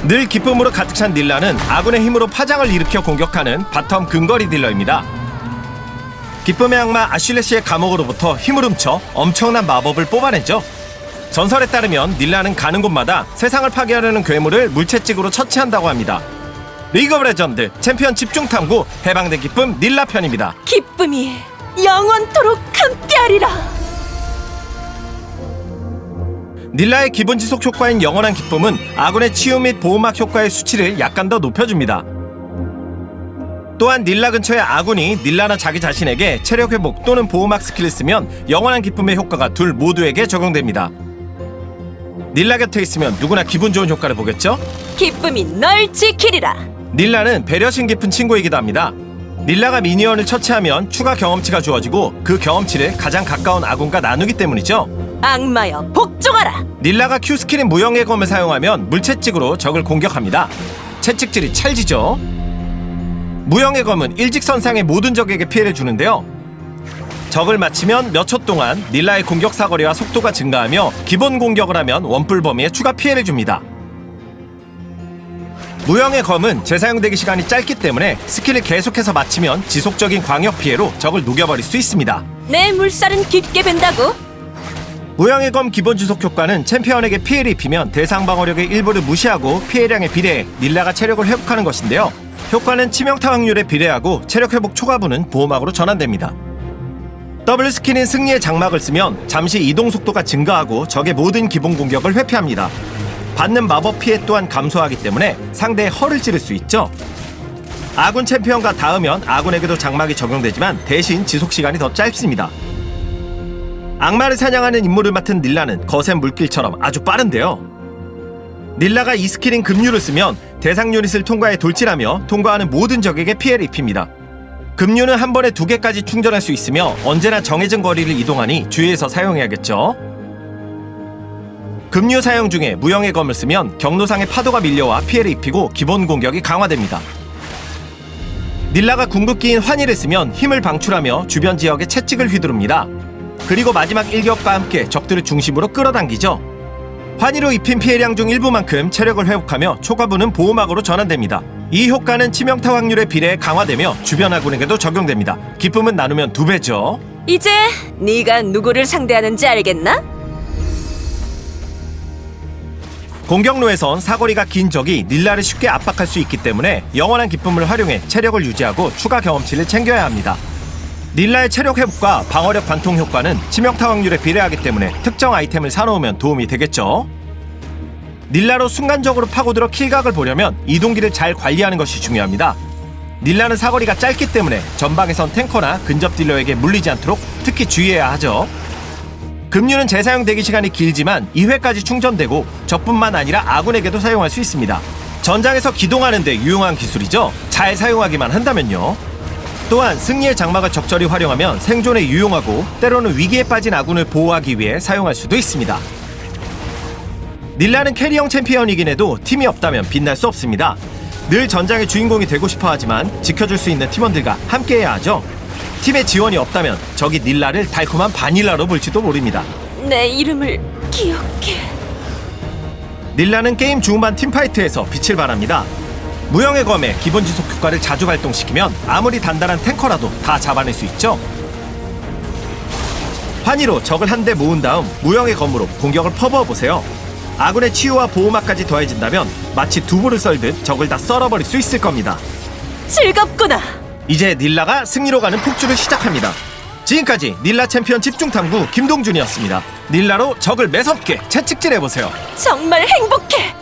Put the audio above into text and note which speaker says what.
Speaker 1: 늘 기쁨으로 가득 찬 닐라는 아군의 힘으로 파장을 일으켜 공격하는 바텀 근거리 딜러입니다. 기쁨의 악마 아슐레시의 감옥으로부터 힘을 훔쳐 엄청난 마법을 뽑아내죠. 전설에 따르면 닐라는 가는 곳마다 세상을 파괴하려는 괴물을 물채찍으로 처치한다고 합니다. 리그 오브 레전드 챔피언 집중탐구 해방된 기쁨 닐라 편입니다.
Speaker 2: 기쁨이 영원토록 함께하리라.
Speaker 1: 닐라의 기본 지속 효과인 영원한 기쁨은 아군의 치유 및 보호막 효과의 수치를 약간 더 높여줍니다. 또한 닐라 근처의 아군이 닐라나 자기 자신에게 체력 회복 또는 보호막 스킬을 쓰면 영원한 기쁨의 효과가 둘 모두에게 적용됩니다. 닐라 곁에 있으면 누구나 기분 좋은 효과를 보겠죠?
Speaker 2: 기쁨이 널 지키리라.
Speaker 1: 닐라는 배려심 깊은 친구이기도 합니다. 닐라가 미니언을 처치하면 추가 경험치가 주어지고 그 경험치를 가장 가까운 아군과 나누기 때문이죠.
Speaker 2: 악마여 복종하라.
Speaker 1: 닐라가 Q 스킬인 무형의 검을 사용하면 물채찍으로 적을 공격합니다. 채찍질이 찰지죠. 무형의 검은 일직선상의 모든 적에게 피해를 주는데요. 적을 맞히면 몇 초 동안 닐라의 공격 사거리와 속도가 증가하며 기본 공격을 하면 원뿔 범위에 추가 피해를 줍니다. 무형의 검은 재사용되기 시간이 짧기 때문에 스킬을 계속해서 맞히면 지속적인 광역 피해로 적을 녹여버릴 수 있습니다.
Speaker 2: 내 물살은 깊게 밴다고.
Speaker 1: 무형의 검 기본 지속 효과는 챔피언에게 피해를 입히면 대상 방어력의 일부를 무시하고 피해량에 비례해 닐라가 체력을 회복하는 것인데요. 효과는 치명타 확률에 비례하고 체력 회복 초과분은 보호막으로 전환됩니다. 더블 스킬인 승리의 장막을 쓰면 잠시 이동 속도가 증가하고 적의 모든 기본 공격을 회피합니다. 받는 마법 피해 또한 감소하기 때문에 상대의 허를 찌를 수 있죠. 아군 챔피언과 닿으면 아군에게도 장막이 적용되지만 대신 지속시간이 더 짧습니다. 악마를 사냥하는 임무를 맡은 닐라는 거센 물길처럼 아주 빠른데요. 닐라가 이 스킬인 급류를 쓰면 대상 유닛을 통과해 돌진하며 통과하는 모든 적에게 피해를 입힙니다. 급류는 한 번에 2개까지 충전할 수 있으며 언제나 정해진 거리를 이동하니 주의해서 사용해야겠죠. 급류 사용 중에 무형의 검을 쓰면 경로상의 파도가 밀려와 피해를 입히고 기본 공격이 강화됩니다. 닐라가 궁극기인 환희를 쓰면 힘을 방출하며 주변 지역에 채찍을 휘두릅니다. 그리고 마지막 일격과 함께 적들을 중심으로 끌어당기죠. 환희로 입힌 피해량 중 일부만큼 체력을 회복하며 초과분은 보호막으로 전환됩니다. 이 효과는 치명타 확률에 비례해 강화되며 주변 아군에게도 적용됩니다. 기쁨은 나누면 2배죠.
Speaker 2: 이제 네가 누구를 상대하는지 알겠나?
Speaker 1: 공격로에선 사거리가 긴 적이 닐라를 쉽게 압박할 수 있기 때문에 영원한 기쁨을 활용해 체력을 유지하고 추가 경험치를 챙겨야 합니다. 닐라의 체력 회복과 방어력 관통 효과는 치명타 확률에 비례하기 때문에 특정 아이템을 사놓으면 도움이 되겠죠. 닐라로 순간적으로 파고들어 킬각을 보려면 이동기를 잘 관리하는 것이 중요합니다. 닐라는 사거리가 짧기 때문에 전방에선 탱커나 근접 딜러에게 물리지 않도록 특히 주의해야 하죠. 급류는 재사용 대기 시간이 길지만 2회까지 충전되고 적뿐만 아니라 아군에게도 사용할 수 있습니다. 전장에서 기동하는 데 유용한 기술이죠. 잘 사용하기만 한다면요. 또한 승리의 장막을 적절히 활용하면 생존에 유용하고 때로는 위기에 빠진 아군을 보호하기 위해 사용할 수도 있습니다. 닐라는 캐리형 챔피언이긴 해도 팀이 없다면 빛날 수 없습니다. 늘 전장의 주인공이 되고 싶어 하지만 지켜줄 수 있는 팀원들과 함께해야 하죠. 팀의 지원이 없다면 적이 닐라를 달콤한 바닐라로 볼지도 모릅니다.
Speaker 2: 내 이름을 기억해.
Speaker 1: 닐라는 게임 중반 팀파이트에서 빛을 발합니다. 무형의 검의 기본 지속 효과를 자주 발동시키면 아무리 단단한 탱커라도 다 잡아낼 수 있죠. 환희로 적을 한 대 모은 다음 무형의 검으로 공격을 퍼부어보세요. 아군의 치유와 보호막까지 더해진다면 마치 두부를 썰듯 적을 다 썰어버릴 수 있을 겁니다.
Speaker 2: 즐겁구나.
Speaker 1: 이제 닐라가 승리로 가는 폭주를 시작합니다. 지금까지 닐라 챔피언 집중탐구 김동준이었습니다. 닐라로 적을 매섭게 채찍질해보세요.
Speaker 2: 정말 행복해.